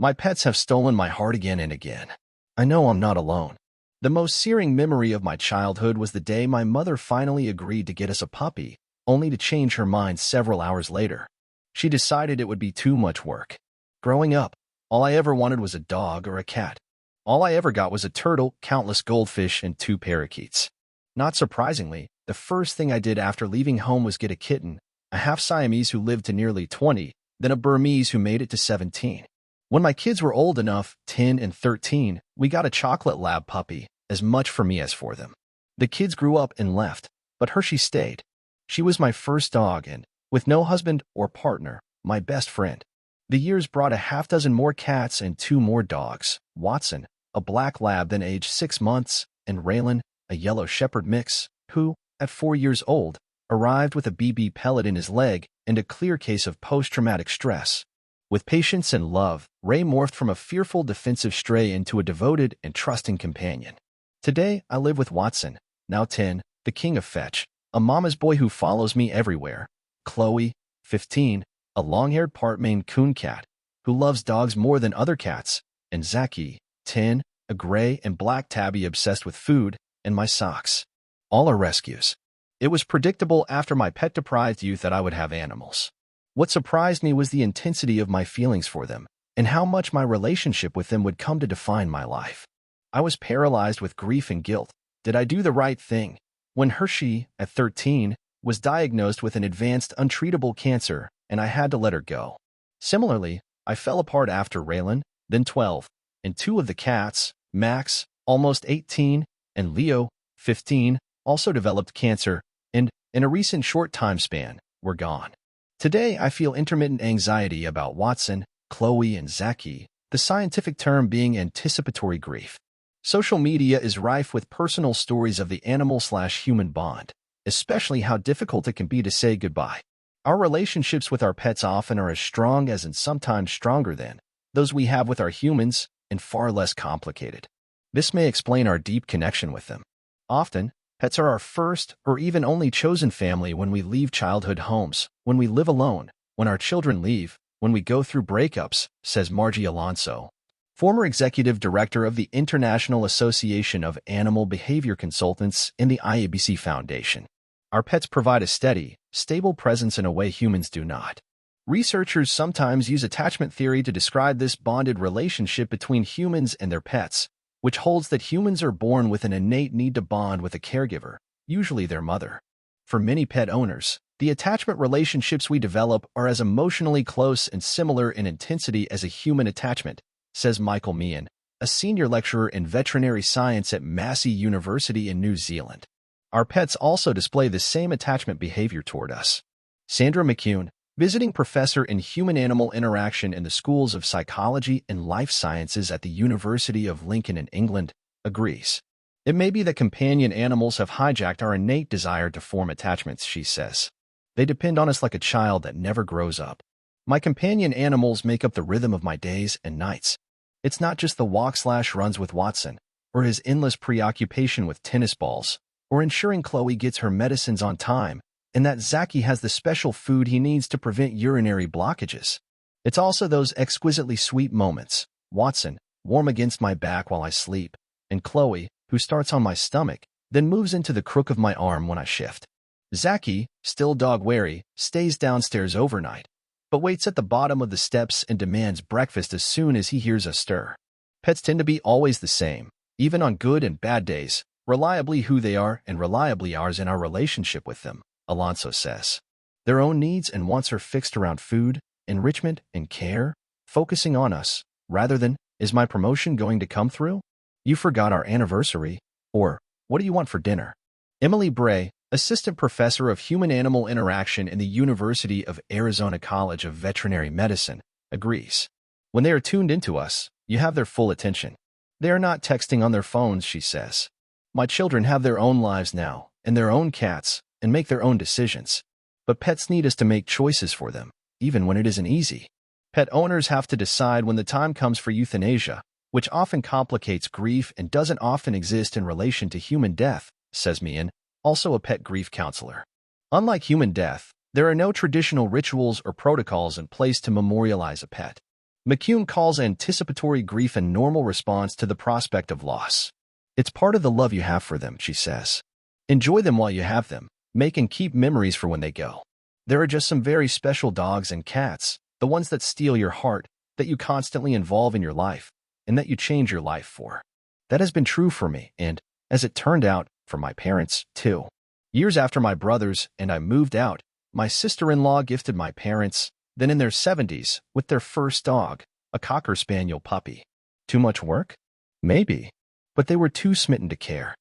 My pets have stolen my heart again and again. I know I'm not alone. The most searing memory of my childhood was the day my mother finally agreed to get us a puppy, only to change her mind several hours later. She decided it would be too much work. Growing up, all I ever wanted was a dog or a cat. All I ever got was a turtle, countless goldfish, and 2 parakeets. Not surprisingly, the first thing I did after leaving home was get a kitten, a half-Siamese who lived to nearly 20, then a Burmese who made it to 17. When my kids were old enough, 10 and 13, we got a chocolate lab puppy, as much for me as for them. The kids grew up and left, but Hershey stayed. She was my first dog and, with no husband or partner, my best friend. The years brought a half-dozen more cats and 2 more dogs, Watson, a black lab then aged 6 months, and Raylan, a yellow shepherd mix, who, at 4 years old, arrived with a BB pellet in his leg and a clear case of post-traumatic stress. With patience and love, Ray morphed from a fearful defensive stray into a devoted and trusting companion. Today, I live with Watson, now 10, the king of fetch, a mama's boy who follows me everywhere, Chloe, 15, a long-haired part Maine Coon cat, who loves dogs more than other cats, and Zachy, 10, a gray and black tabby obsessed with food and my socks. All are rescues. It was predictable after my pet-deprived youth that I would have animals. What surprised me was the intensity of my feelings for them, and how much my relationship with them would come to define my life. I was paralyzed with grief and guilt. Did I do the right thing? When Hershey, at 13, was diagnosed with an advanced untreatable cancer, and I had to let her go. Similarly, I fell apart after Raylan, then 12, and 2 of the cats, Max, almost 18, and Leo, 15, also developed cancer, and, in a recent short time span, were gone. Today, I feel intermittent anxiety about Watson, Chloe, and Zachy, the scientific term being anticipatory grief. Social media is rife with personal stories of the animal-slash-human bond, especially how difficult it can be to say goodbye. Our relationships with our pets often are as strong as and sometimes stronger than those we have with our humans, and far less complicated. This may explain our deep connection with them. Often, pets are our first or even only chosen family when we leave childhood homes, when we live alone, when our children leave, when we go through breakups, says Margie Alonso, former executive director of the International Association of Animal Behavior Consultants and the IABC Foundation. Our pets provide a steady, stable presence in a way humans do not. Researchers sometimes use attachment theory to describe this bonded relationship between humans and their pets, which holds that humans are born with an innate need to bond with a caregiver, usually their mother. For many pet owners, the attachment relationships we develop are as emotionally close and similar in intensity as a human attachment, says Michael Meehan, a senior lecturer in veterinary science at Massey University in New Zealand. Our pets also display the same attachment behavior toward us. Sandra McCune, visiting professor in human-animal interaction in the schools of psychology and life sciences at the University of Lincoln in England, agrees. It may be that companion animals have hijacked our innate desire to form attachments, she says. They depend on us like a child that never grows up. My companion animals make up the rhythm of my days and nights. It's not just the walk/runs with Watson, or his endless preoccupation with tennis balls, or ensuring Chloe gets her medicines on time, and that Zachy has the special food he needs to prevent urinary blockages. It's also those exquisitely sweet moments, Watson, warm against my back while I sleep, and Chloe, who starts on my stomach, then moves into the crook of my arm when I shift. Zachy, still dog-wary, stays downstairs overnight, but waits at the bottom of the steps and demands breakfast as soon as he hears us stir. Pets tend to be always the same, even on good and bad days, reliably who they are and reliably ours in our relationship with them, Alonso says. Their own needs and wants are fixed around food, enrichment, and care, focusing on us, rather than, is my promotion going to come through? You forgot our anniversary, or, what do you want for dinner? Emily Bray, assistant professor of human-animal interaction in the University of Arizona College of Veterinary Medicine, agrees. When they are tuned into us, you have their full attention. They are not texting on their phones, she says. My children have their own lives now, and their own cats, and make their own decisions. But pets need us to make choices for them, even when it isn't easy. Pet owners have to decide when the time comes for euthanasia, which often complicates grief and doesn't often exist in relation to human death, says Meehan, also a pet grief counselor. Unlike human death, there are no traditional rituals or protocols in place to memorialize a pet. McCune calls anticipatory grief a normal response to the prospect of loss. It's part of the love you have for them, she says. Enjoy them while you have them. Make and keep memories for when they go. There are just some very special dogs and cats, the ones that steal your heart, that you constantly involve in your life, and that you change your life for. That has been true for me, and, as it turned out, for my parents, too. Years after my brothers and I moved out, my sister-in-law gifted my parents, then in their 70s, with their first dog, a Cocker Spaniel puppy. Too much work? Maybe. But they were too smitten to care.